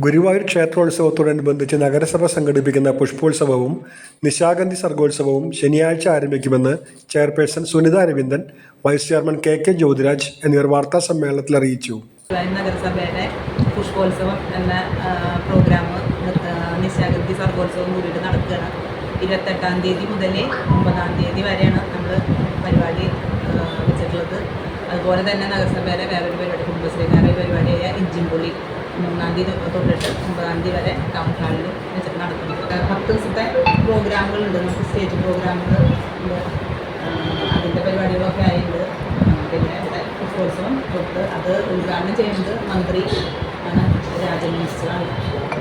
ഗുരുവായൂർ ക്ഷേത്രോത്സവത്തോടനുബന്ധിച്ച് നഗരസഭ സംഘടിപ്പിക്കുന്ന പുഷ്പോത്സവവും നിശാഗന്ധി സർഗോത്സവവും ശനിയാഴ്ച ആരംഭിക്കുമെന്ന് chairperson Sunitha Aravindan, vice chairman K Jyothiraj എന്നിവർ വാർത്താസമ്മേളനത്തിൽ അറിയിച്ചു. നഗരസഭയുടെ പുഷ്പോത്സവം എന്ന പ്രോഗ്രാം നിശാഗന്ധി സർഗോത്സവം കൂടിയിട്ട് നടക്കുകയാണ്. 28-ാം തീയതി മുതൽ 9-ാം തീയതി വരെയാണ് നമ്മൾ പരിപാടി വെച്ചിട്ടുള്ളത്. അതുപോലെ തന്നെ നഗരസഭയിലെ വേറൊരു പരിപാടി, കുടുംബശ്രീകാരുടെ പരിപാടിയായ ഇഞ്ചിൻപുളി 3-ാം തീയതി തൊട്ടിട്ട് 9-ാം തീയതി വരെ ടൗൺ ഹാളിൽ വെച്ചിട്ട് നടക്കുന്നത്. 10 ദിവസത്തെ പ്രോഗ്രാമുകളുണ്ട്. നമുക്ക് സ്റ്റേജ് പ്രോഗ്രാമുകൾ ഉണ്ട്, അതിൻ്റെ പരിപാടികളൊക്കെ ആയിട്ടുണ്ട്. പിന്നെ പുഷ്പോത്സവം തൊട്ട് അത് ഉദ്ഘാടനം ചെയ്യുന്നത് മന്ത്രി ആണ്, രാജൻ മിനിസ്റ്ററാണ്.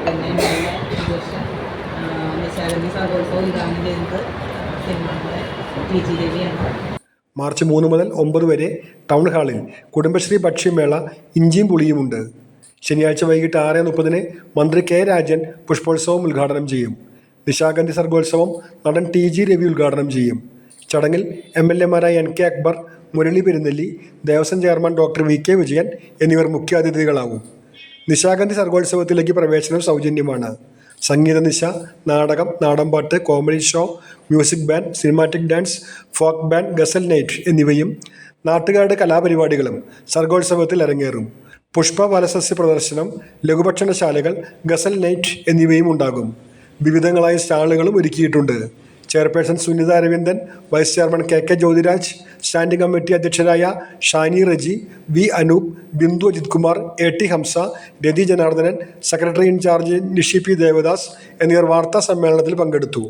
പിന്നെ നിശാഗന്ധി സർഗോത്സവം ഉദ്ഘാടനം ചെയ്യുന്നത് സിനിമയുടെ TG രവിയാണ്. മാർച്ച് 3 മുതൽ 9 വരെ ടൗൺ ഹാളിൽ കുടുംബശ്രീ ഭക്ഷ്യമേള ഇഞ്ചിയും പുളിയുമുണ്ട്. ശനിയാഴ്ച വൈകിട്ട് 6:30 മന്ത്രി കെ രാജൻ പുഷ്പോത്സവം ഉദ്ഘാടനം ചെയ്യും. നിശാഗന്ധി സർഗോത്സവം നടൻ TG രവി ഉദ്ഘാടനം ചെയ്യും. ചടങ്ങിൽ MLA-മാരായ NK Akbar, Murali Perunnelli, Devaswom chairman doctor VK Vijayan എന്നിവർ മുഖ്യാതിഥികളാവും. നിശാഗന്ധി സർഗോത്സവത്തിലേക്ക് പ്രവേശനം സൗജന്യമാണ്. സംഗീത നിശ, നാടകം, നാടൻപാട്ട്, comedy show, music band, cinematic dance, folk band, ghazal night എന്നിവയും നാട്ടുകാരുടെ കലാപരിപാടികളും സർഗോത്സവത്തിൽ അരങ്ങേറും. പുഷ്പ ഫലസസ്യ പ്രദർശനം, ലഘുഭക്ഷണശാലകൾ, ഗസൽ നൈറ്റ് എന്നിവയും ഉണ്ടാകും. വിവിധങ്ങളായ സ്റ്റാളുകളും ഒരുക്കിയിട്ടുണ്ട്. Chairperson Sunitha Aravindan, vice chairman K Jyothiraj, standing committee അധ്യക്ഷരായ Shani Reji, V Anoop, Bindu Ajith Kumar, AT Hamsa, Rathi Janardhanan, secretary in charge Nishi P Devadas എന്നിവർ വാർത്താ സമ്മേളനത്തിൽ പങ്കെടുത്തു.